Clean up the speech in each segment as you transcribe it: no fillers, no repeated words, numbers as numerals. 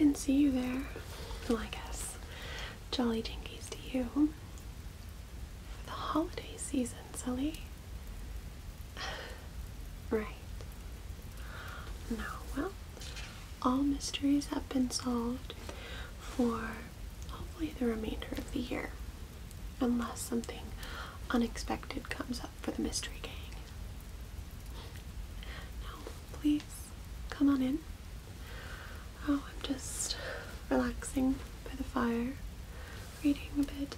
didn't see you there. Well, I guess jolly Jinkies to you. For the holiday season, silly. Right. No, well, all mysteries have been solved for hopefully the remainder of the year. Unless something unexpected comes up for the mystery gang. Now, please, come on in. Oh, I'm just relaxing by the fire, reading a bit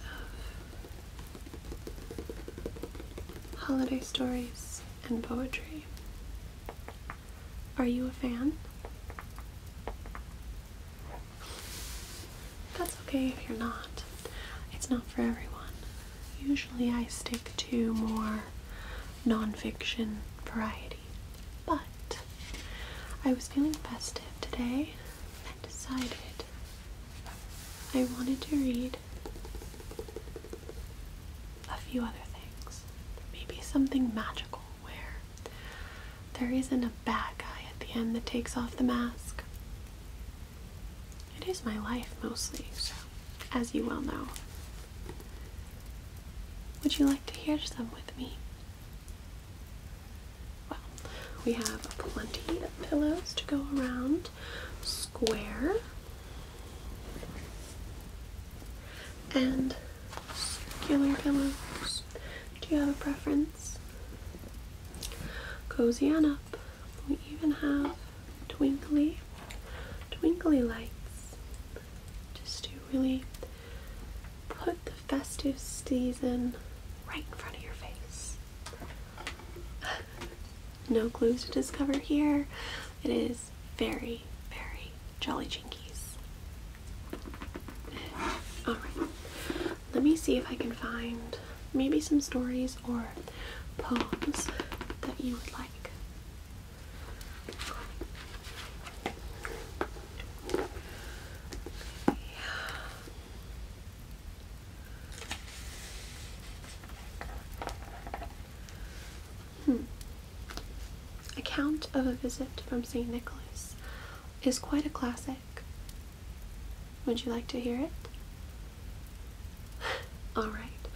of holiday stories and poetry. Are you a fan? That's okay if you're not. It's not for everyone. Usually I stick to more non-fiction variety, but I was feeling festive today and decided I wanted to read a few other things. Maybe something magical where there isn't a bad guy at the end that takes off the mask. It is my life mostly, so as you well know. Would you like to hear some with me? Well, we have plenty of pillows to go around. Square and circular pillows. Do you have a preference? Cozy on up. We even have twinkly lights, just to really put the festive season right in front of your face. No clues to discover here. It is very, very jolly Jinkies. Alright, let me see if I can find maybe some stories or poems that you would like. Account of a Visit from St. Nicholas is quite a classic. Would you like to hear it? Alright.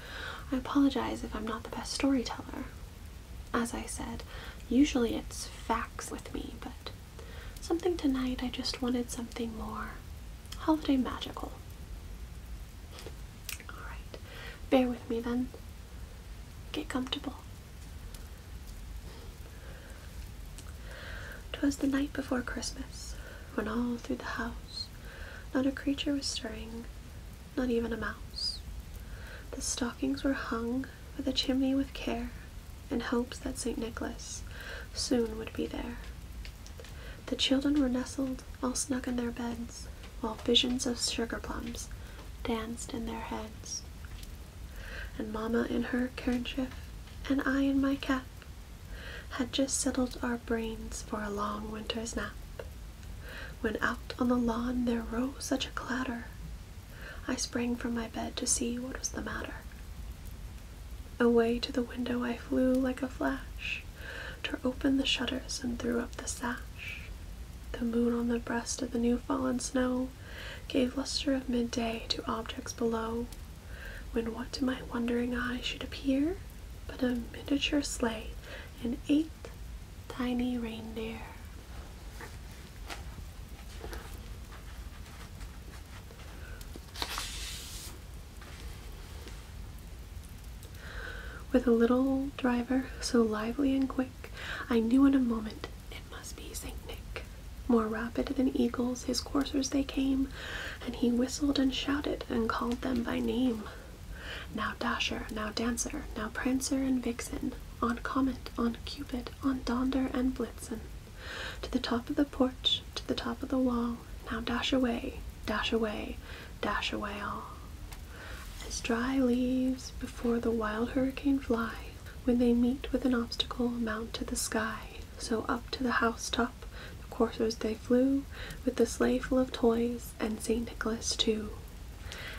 I apologize if I'm not the best storyteller. As I said, usually it's facts with me, but something tonight I just wanted something more holiday magical. Alright. Bear with me then. Get comfortable. 'Twas the night before Christmas, when all through the house not a creature was stirring, not even a mouse. The stockings were hung by the chimney with care, in hopes that St. Nicholas soon would be there. The children were nestled all snug in their beds, while visions of sugar plums danced in their heads. And Mamma in her kerchief, and I in my cap, had just settled our brains for a long winter's nap, when out on the lawn there rose such a clatter, I sprang from my bed to see what was the matter. Away to the window I flew like a flash, tore open the shutters and threw up the sash. The moon on the breast of the new-fallen snow gave lustre of midday to objects below, when what to my wondering eye should appear but a miniature sleigh and 8 tiny reindeer. With a little driver so lively and quick, I knew in a moment it must be St. Nick. More rapid than eagles his coursers they came, and he whistled and shouted and called them by name. Now Dasher, now Dancer, now Prancer and Vixen, on Comet, on Cupid, on Donder and Blitzen. To the top of the porch, to the top of the wall, now dash away, dash away, dash away all. As dry leaves before the wild hurricane fly, when they meet with an obstacle, mount to the sky, so up to the housetop the coursers they flew, with the sleigh full of toys, and St. Nicholas too.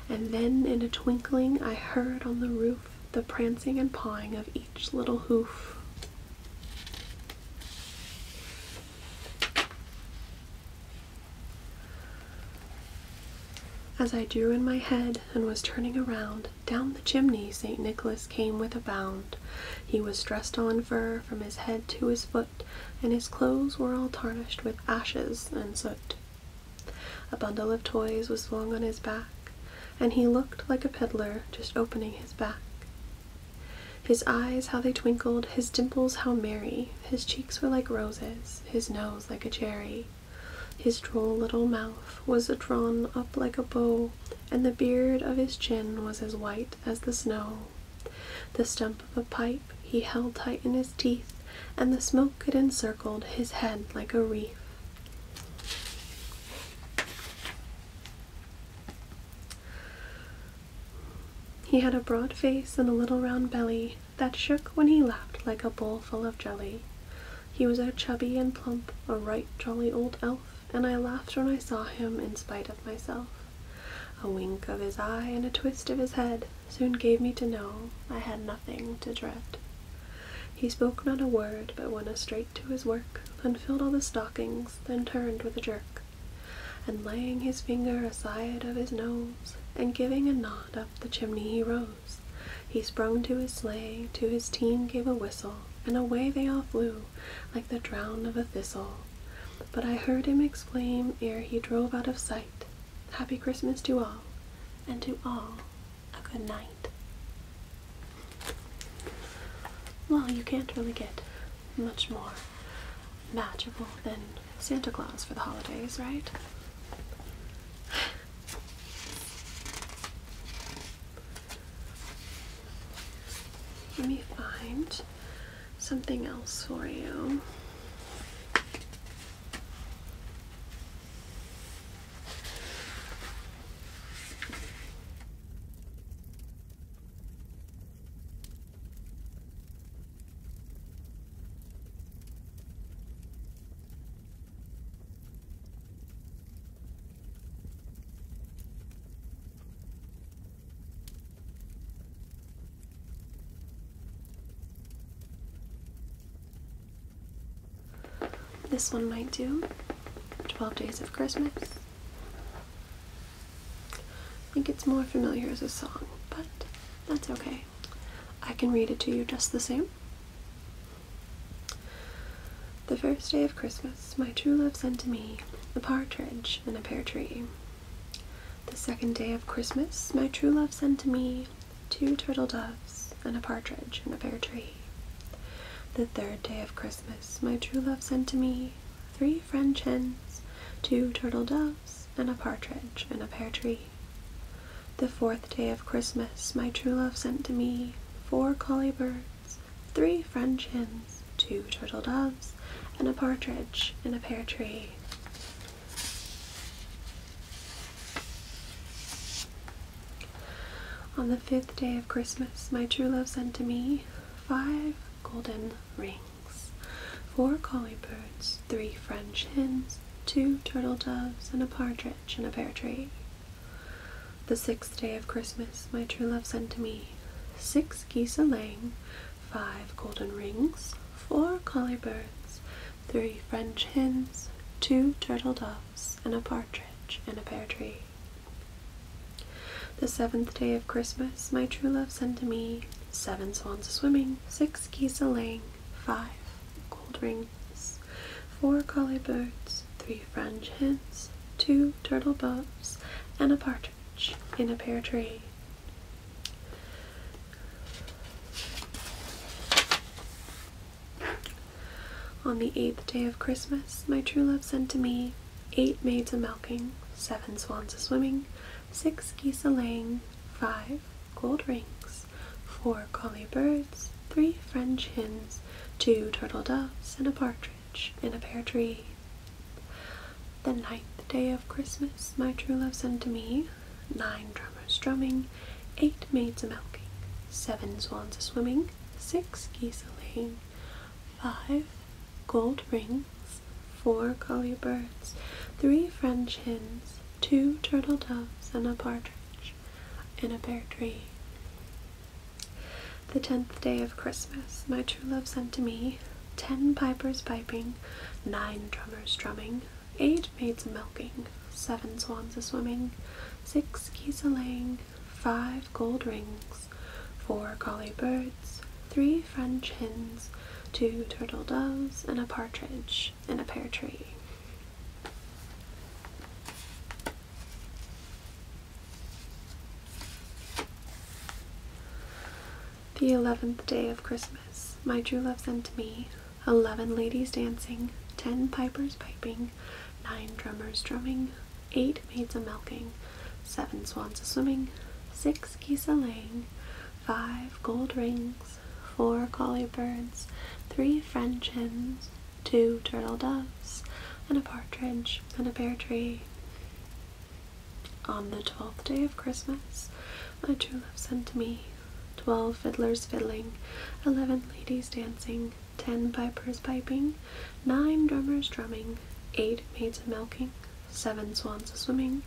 And then in a twinkling I heard on the roof the prancing and pawing of each little hoof. As I drew in my head and was turning around, down the chimney St. Nicholas came with a bound. He was dressed all in fur from his head to his foot, and his clothes were all tarnished with ashes and soot. A bundle of toys was flung on his back, and he looked like a peddler just opening his back. His eyes, how they twinkled, his dimples how merry, his cheeks were like roses, his nose like a cherry. His droll little mouth was drawn up like a bow, and the beard of his chin was as white as the snow. The stump of a pipe he held tight in his teeth, and the smoke it encircled his head like a wreath. He had a broad face and a little round belly that shook when he laughed like a bowl full of jelly. He was a chubby and plump, a right jolly old elf, and I laughed when I saw him in spite of myself. A wink of his eye and a twist of his head soon gave me to know I had nothing to dread. He spoke not a word, but went straight to his work, then filled all the stockings, then turned with a jerk, and laying his finger aside of his nose, and giving a nod up the chimney he rose. He sprung to his sleigh, to his team gave a whistle, and away they all flew, like the drown of a thistle. But I heard him exclaim ere he drove out of sight, "Happy Christmas to all, and to all a good night." Well, you can't really get much more magical than Santa Claus for the holidays, right? Let me find something else for you. This one might do. 12 Days of Christmas. I think it's more familiar as a song, but that's okay. I can read it to you just the same. The first day of Christmas, my true love sent to me a partridge in a pear tree. The second day of Christmas, my true love sent to me 2 turtle doves and a partridge in a pear tree. The third day of Christmas, my true love sent to me 3 French hens, 2 turtle doves, and a partridge in a pear tree. The fourth day of Christmas, my true love sent to me 4 collie birds, 3 French hens, 2 turtle doves, and a partridge in a pear tree. On the 5th day of Christmas, my true love sent to me 5 golden rings, 4 collie birds, 3 French hens, 2 turtle doves, and a partridge in a pear tree. The 6th day of Christmas, my true love sent to me 6 geese a-laying, 5 golden rings, 4 collie birds, 3 French hens, 2 turtle doves, and a partridge in a pear tree. The 7th day of Christmas, my true love sent to me 7 swans a-swimming, 6 geese a-laying, 5 gold rings, 4 collie birds, 3 French hens, 2 turtle doves, and a partridge in a pear tree. On the 8th day of Christmas, my true love sent to me 8 maids a-milking, 7 swans a-swimming, 6 geese a-laying, 5 gold rings, 4 collie birds, 3 French hens, 2 turtle doves, and a partridge in a pear tree. The 9th day of Christmas, my true love sent to me 9 drummers drumming, 8 maids a-milking, 7 swans a-swimming, 6 geese a-laying, 5 gold rings, 4 collie birds, 3 French hens, 2 turtle doves, and a partridge in a pear tree. The 10th day of Christmas, my true love sent to me 10 pipers piping, 9 drummers drumming, 8 maids a-milking, 7 swans a-swimming, 6 geese a-laying, 5 gold rings, 4 collie birds, 3 French hens, 2 turtle doves, and a partridge in a pear tree. The 11th day of Christmas, my true love sent to me 11 ladies dancing, 10 pipers piping, 9 drummers drumming, 8 maids a-milking, 7 swans a-swimming, 6 geese a-laying, 5 gold rings, 4 collie birds, 3 French hens, 2 turtle doves, and a partridge in a pear tree. On the 12th day of Christmas, my true love sent to me 12 fiddlers fiddling, 11 ladies dancing, 10 pipers piping, 9 drummers drumming, 8 maids a-milking, 7 swans a-swimming,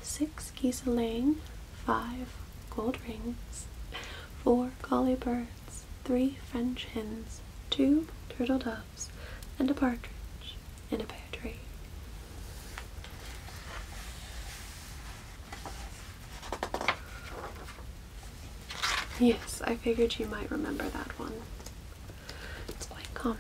6 geese a-laying, 5 gold rings, 4 collie birds, 3 French hens, 2 turtle doves, and a partridge in a pear tree. Yes, I figured you might remember that one. It's quite common.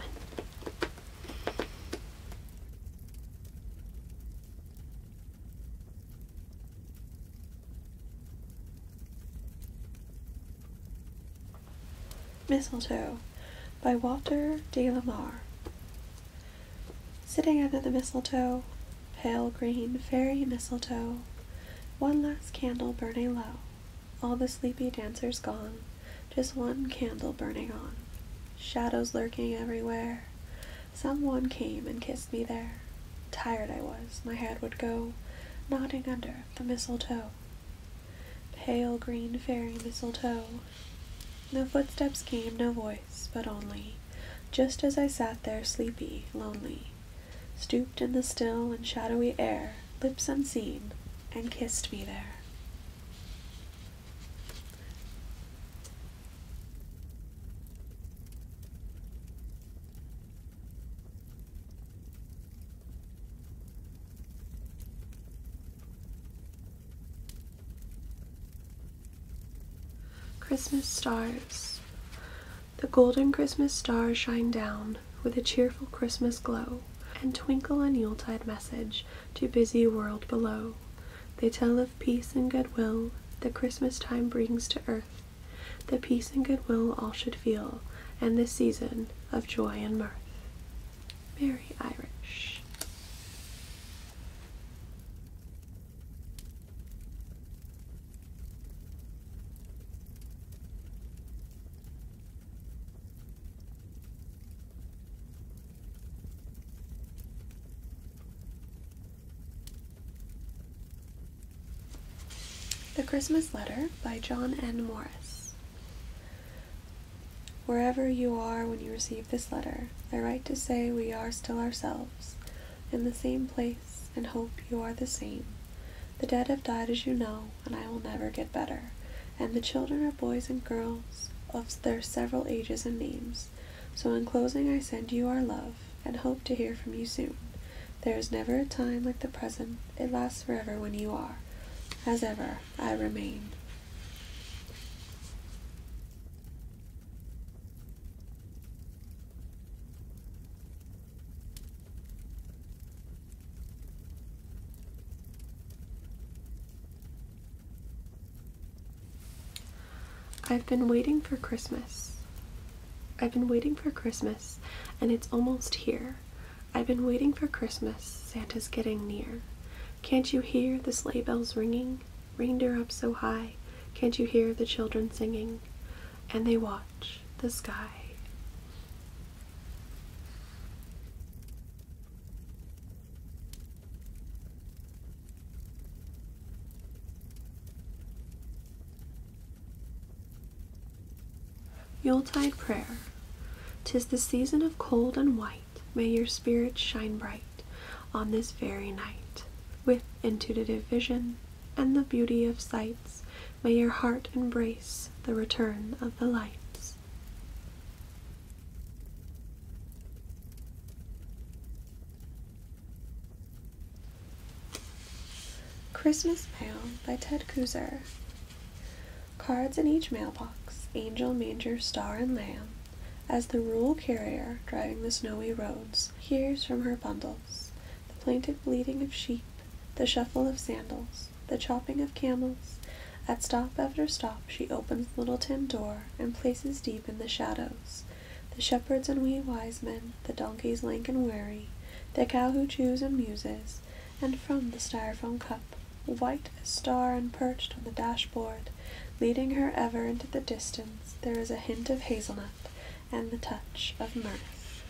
Mistletoe by Walter de la Mare. Sitting under the mistletoe, pale green fairy mistletoe, one last candle burning low, all the sleepy dancers gone, just one candle burning on, shadows lurking everywhere. Someone came and kissed me there. Tired I was, my head would go nodding under the mistletoe. Pale green fairy mistletoe. No footsteps came, no voice, but only, just as I sat there sleepy, lonely, stooped in the still and shadowy air, lips unseen, and kissed me there. Christmas stars. The golden Christmas stars shine down with a cheerful Christmas glow and twinkle a Yuletide message to busy world below. They tell of peace and goodwill that Christmas time brings to earth, the peace and goodwill all should feel, and this season of joy and mirth. Merry Irish. The Christmas Letter by John N. Morris. Wherever you are when you receive this letter, I write to say we are still ourselves, in the same place, and hope you are the same. The dead have died, as you know, and I will never get better, and the children are boys and girls of their several ages and names. So in closing I send you our love, and hope to hear from you soon. There is never a time like the present, it lasts forever when you are. As ever, I remain. I've been waiting for Christmas. I've been waiting for Christmas, and it's almost here. I've been waiting for Christmas, Santa's getting near. Can't you hear the sleigh bells ringing? Reindeer up so high, can't you hear the children singing? And they watch the sky. Yuletide Prayer. 'Tis the season of cold and white, may your spirits shine bright on this very night. With intuitive vision and the beauty of sights, may your heart embrace the return of the lights. Christmas Mail by Ted Kooser. Cards in each mailbox, angel, manger, star, and lamb, as the rural carrier, driving the snowy roads, hears from her bundles the plaintive bleating of sheep, the shuffle of sandals, the chopping of camels. At stop after stop she opens the little tin door, and places deep in the shadows the shepherds and wee wise men, the donkeys lank and weary, the cow who chews and muses, and from the styrofoam cup, white as star and perched on the dashboard, leading her ever into the distance, there is a hint of hazelnut and the touch of mirth.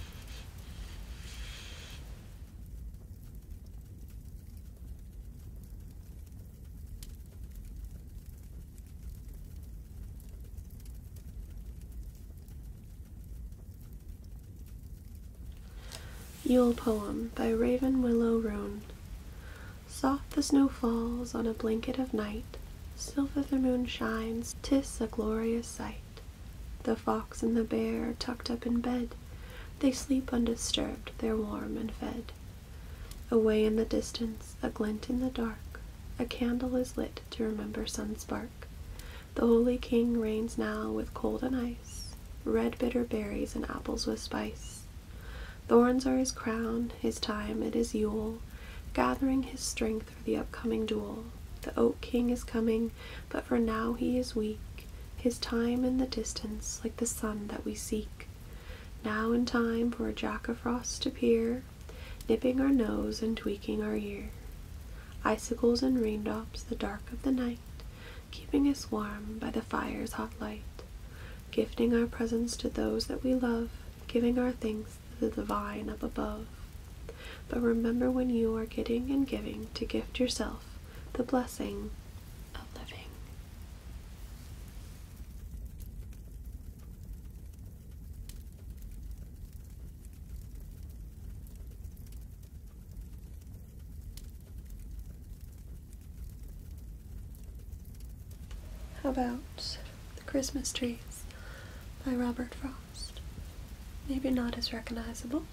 Yule Poem by Raven Willow Rune. Soft the snow falls on a blanket of night, silver the moon shines, 'tis a glorious sight. The fox and the bear are tucked up in bed, they sleep undisturbed, they're warm and fed. Away in the distance, a glint in the dark, a candle is lit to remember sunspark. The holy king reigns now with cold and ice, red bitter berries and apples with spice. Thorns are his crown, his time it is Yule, gathering his strength for the upcoming duel. The Oak King is coming, but for now he is weak, his time in the distance like the sun that we seek. Now in time for a Jack of Frost to peer, nipping our nose and tweaking our ear. Icicles and raindrops, the dark of the night, keeping us warm by the fire's hot light. Gifting our presents to those that we love, giving our thanks to the divine up above. But remember when you are getting and giving to gift yourself the blessing of living. How about The Christmas Trees by Robert Frost? Maybe not as recognizable.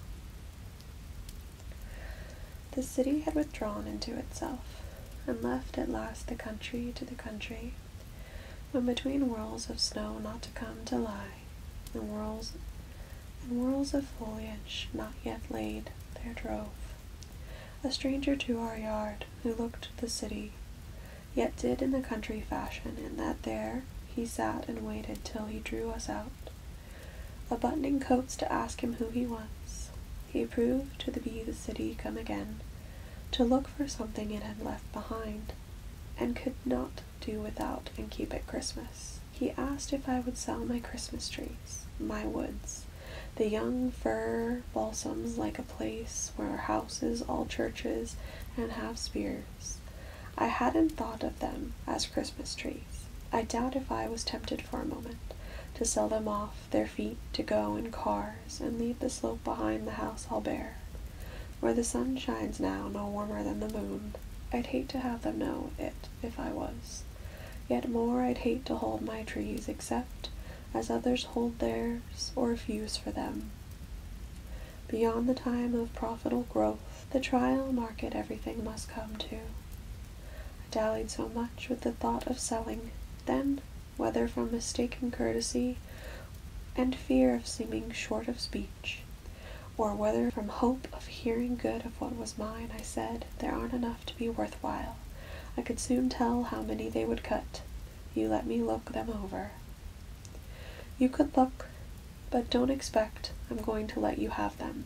The city had withdrawn into itself, and left at last the country to the country, when between whirls of snow not to come to lie, and whirls of foliage not yet laid, there drove a stranger to our yard, who looked the city, yet did in the country fashion, in that there he sat and waited till he drew us out, a buttoning coats to ask him who he was. He proved to be the city come again, to look for something it had left behind, and could not do without and keep it Christmas. He asked if I would sell my Christmas trees, my woods, the young fir balsams, like a place where houses all churches and have spears. I hadn't thought of them as Christmas trees. I doubt if I was tempted for a moment to sell them off their feet to go in cars and leave the slope behind the house all bare, where the sun shines now no warmer than the moon. I'd hate to have them know it if I was. Yet more I'd hate to hold my trees except as others hold theirs or refuse for them. Beyond the time of profitable growth, the trial market everything must come to. I dallied so much with the thought of selling, then, whether from mistaken courtesy and fear of seeming short of speech, or whether from hope of hearing good of what was mine, I said, there aren't enough to be worthwhile. I could soon tell how many they would cut. You let me look them over. You could look, but don't expect I'm going to let you have them.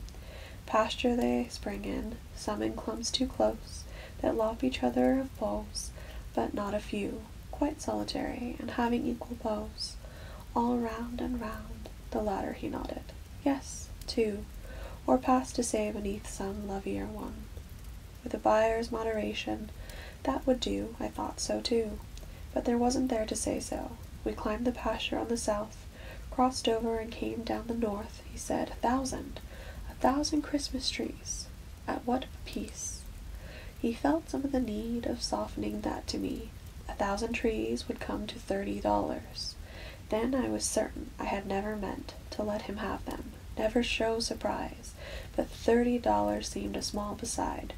Pasture they spring in, some in clumps too close, that lop each other of boughs, but not a few, quite solitary, and having equal boughs, all round and round. The latter he nodded. Yes, two, or pass to say beneath some lovelier one. With a buyer's moderation, that would do. I thought so too, but there wasn't there to say so. We climbed the pasture on the south, crossed over and came down the north. He said, 1,000 Christmas trees. At what a piece? He felt some of the need of softening that to me. 1,000 trees would come to $30. Then I was certain I had never meant to let him have them, never show surprise, but $30 seemed a small beside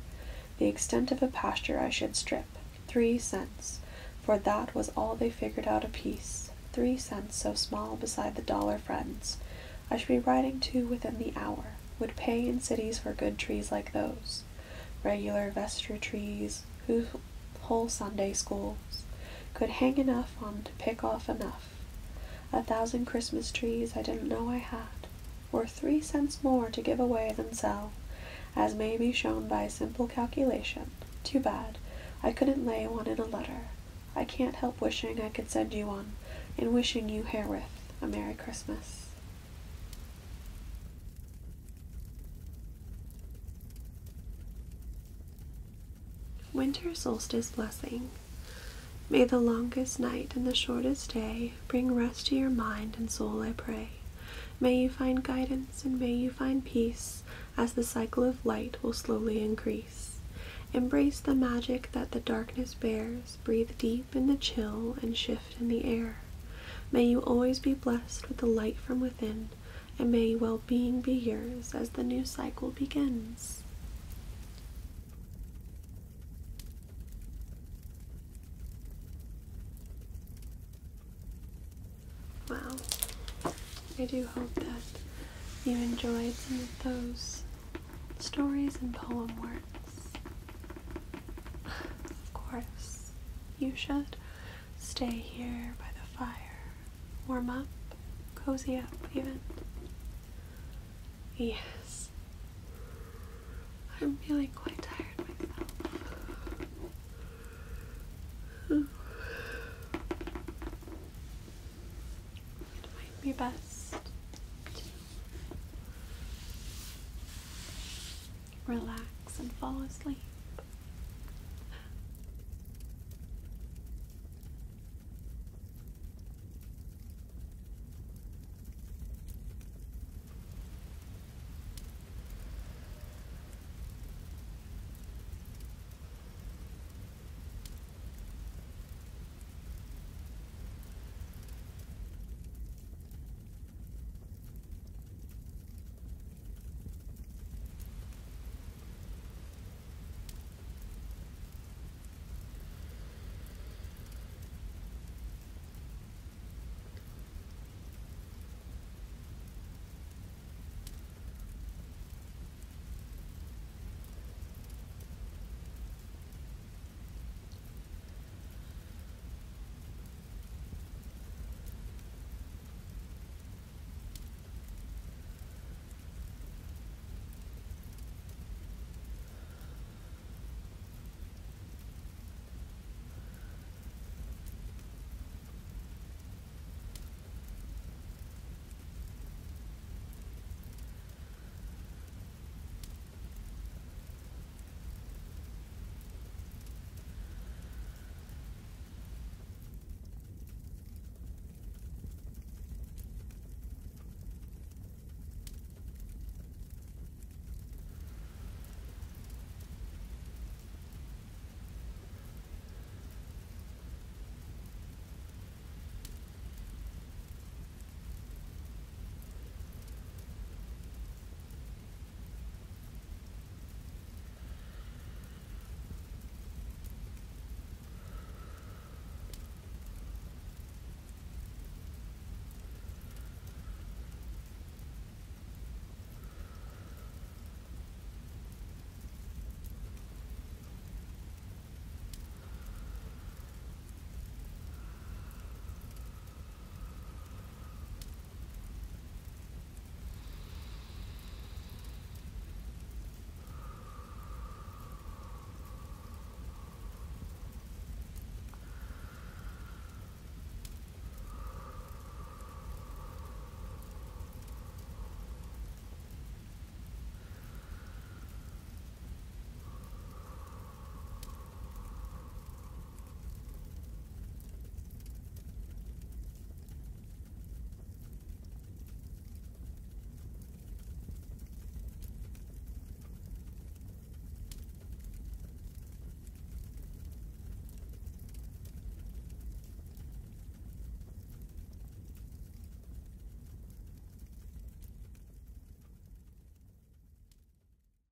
the extent of a pasture I should strip, 3 cents, for that was all they figured out apiece. 3 cents so small beside the dollar friends I should be riding to within the hour, would pay in cities for good trees like those, regular vesture trees whose whole Sunday schools could hang enough on to pick off enough. 1,000 Christmas trees I didn't know I had, worth 3 cents more to give away than sell, as may be shown by a simple calculation. Too bad I couldn't lay one in a letter. I can't help wishing I could send you one, and wishing you herewith a Merry Christmas. Winter Solstice Blessing. May the longest night and the shortest day bring rest to your mind and soul, I pray. May you find guidance and may you find peace as the cycle of light will slowly increase. Embrace the magic that the darkness bears, breathe deep in the chill and shift in the air. May you always be blessed with the light from within, and may well-being be yours as the new cycle begins. Wow. I do hope that you enjoyed some of those stories and poem works. Of course, you should stay here by the fire, warm up, cozy up even. Yes, I'm feeling quite tired myself. It might be best to relax and fall asleep.